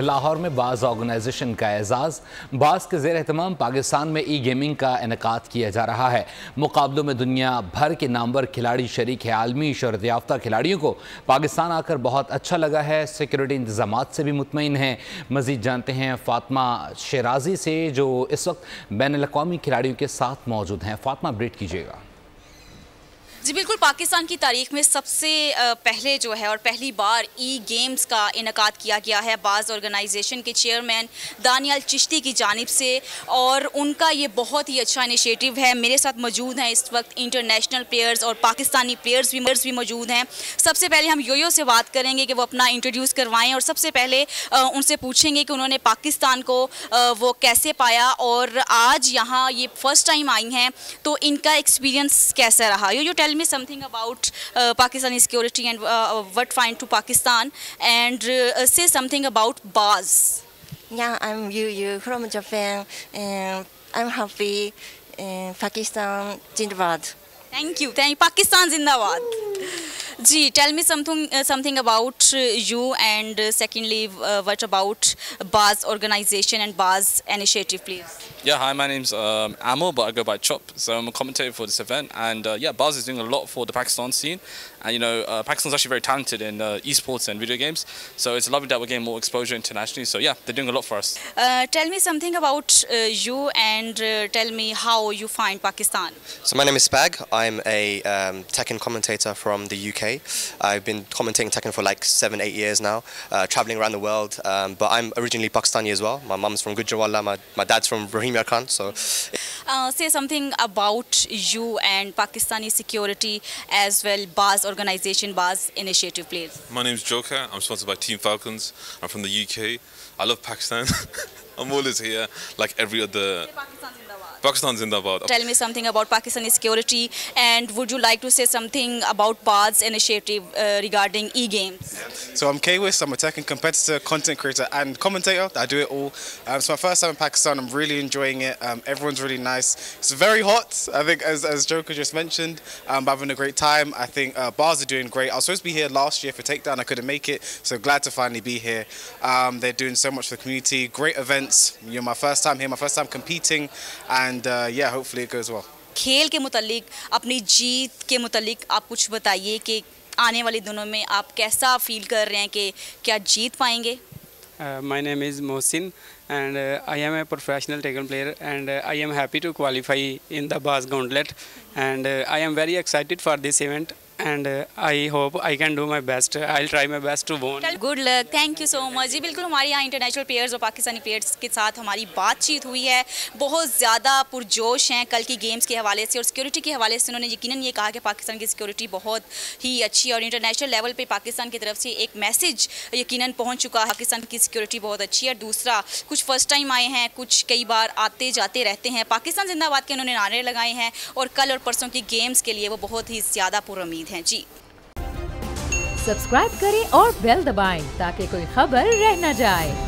लाहौर में बाज़ ऑर्गेनाइजेशन का एजाज़। बाज़ के ज़ेर एहतमाम पाकिस्तान में ई गेमिंग का इनेकाद किया जा रहा है। मुकाबलों में दुनिया भर के नामवर खिलाड़ी शरीक है। आलमी शोहरत याफ्ता खिलाड़ियों को पाकिस्तान आकर बहुत अच्छा लगा है। सिक्योरिटी इंतजामात से भी मुतमईन हैं। मज़ीद जानते हैं फ़ातिमा शेराजी से, जो इस वक्त बैनुल-अक़वामी खिलाड़ियों के साथ मौजूद हैं। फ़ातिमा, अपडेट कीजिएगा। जी बिल्कुल, पाकिस्तान की तारीख में सबसे पहले जो है और पहली बार ई गेम्स का इनेकाद किया गया है बाज़ ऑर्गेनाइजेशन के चेयरमैन दानियाल चिश्ती की जानिब से, और उनका ये बहुत ही अच्छा इनिशिएटिव है। मेरे साथ मौजूद हैं इस वक्त इंटरनेशनल प्लेयर्स और पाकिस्तानी प्लेयर्स भी मौजूद हैं। सबसे पहले हम योयो से बात करेंगे कि वो अपना इंट्रोड्यूस करवाएं, और सबसे पहले उनसे पूछेंगे कि उन्होंने पाकिस्तान को वो कैसे पाया और आज यहाँ ये फर्स्ट टाइम आई हैं, तो इनका एक्सपीरियंस कैसा रहा। Yo Yo, tell me something about Pakistani security and what find to Pakistan, and say something about Baz. Yeah, I'm Yu from Japan, and I'm happy. Pakistan Zindabad. Thank you. Pakistan Zindabad. Ji, tell me something about you, and secondly, what about Baz organization and Baz initiative, please? Yeah, hi, my name's Amo, but I go by Chop, so I'm a commentator for this event, and yeah, Baz is doing a lot for the Pakistan scene, and you know, Pakistan's actually very talented in esports and video games, so it's lovely that we're getting more exposure internationally, so yeah, they're doing a lot for us. Tell me something about you, and tell me how you find Pakistan. So my name is Spag. I'm a Tekken commentator from the UK. I've been commentating Tekken for like 7-8 years now, traveling around the world, but I'm originally Pakistani as well. My mum's from Gujranwala, my dad's from Rahim Yar Khan, so... say something about you and Pakistani security as well, Baz organization, Baz initiative, please. My name's Joker. I'm sponsored by Team Falcons. I'm from the UK. I love Pakistan. I'm always here, like every other... Pakistan Zindabad. Tell me something about Pakistani security, and would you like to say something about Baz initiative regarding e-games? So I'm K-Wiss, I'm a Tekken competitor, content creator and commentator. I do it all. It's my first time in Pakistan. I'm really enjoying it. Everyone's really nice. It's very hot, I think, as Joker just mentioned. I'm having a great time. I think Baz are doing great. I was supposed to be here last year for Takedown. I couldn't make it, so glad to finally be here. They're doing so much for the community. Great events. You know, my first time here, my first time competing, and yeah, hopefully it goes well. खेल के मुतालिक, अपनी जीत के मुतालिक आप कुछ बताइए कि आने वाले दिनों में आप कैसा फील कर रहे हैं कि क्या जीत पाएंगे? My name is Mohsin, and I am a professional Tekken player, and I am happy to qualify in the Baz Gauntlet, and I am very excited for this event, and I hope I can do my best. I'll try my best to win. Good luck. Thank you so much. जी बिल्कुल, हमारे यहाँ international players और Pakistani players के साथ हमारी बातचीत हुई है। बहुत ज़्यादा पुरजोश हैं कल की गेम्स के हवाले से, और सिक्योरिटी के हवाले से उन्होंने यकीनन ये कहा कि पाकिस्तान की सिक्योरिटी बहुत ही अच्छी है, और इंटरनेशनल लेवल पे पाकिस्तान की तरफ से एक मैसेज यकीनन पहुँच चुका है। पाकिस्तान की सिक्योरिटी बहुत अच्छी है। दूसरा, कुछ फर्स्ट टाइम आए हैं, कुछ कई बार आते जाते रहते हैं। पाकिस्तान जिंदाबाद के उन्होंने नारे लगाए हैं, और कल और परसों की गेम्स के लिए वो बहुत ही ज़्यादा पुरुम्मीद हैं। जी, सब्सक्राइब करें और बेल दबाएं ताकि कोई खबर रह न जाए।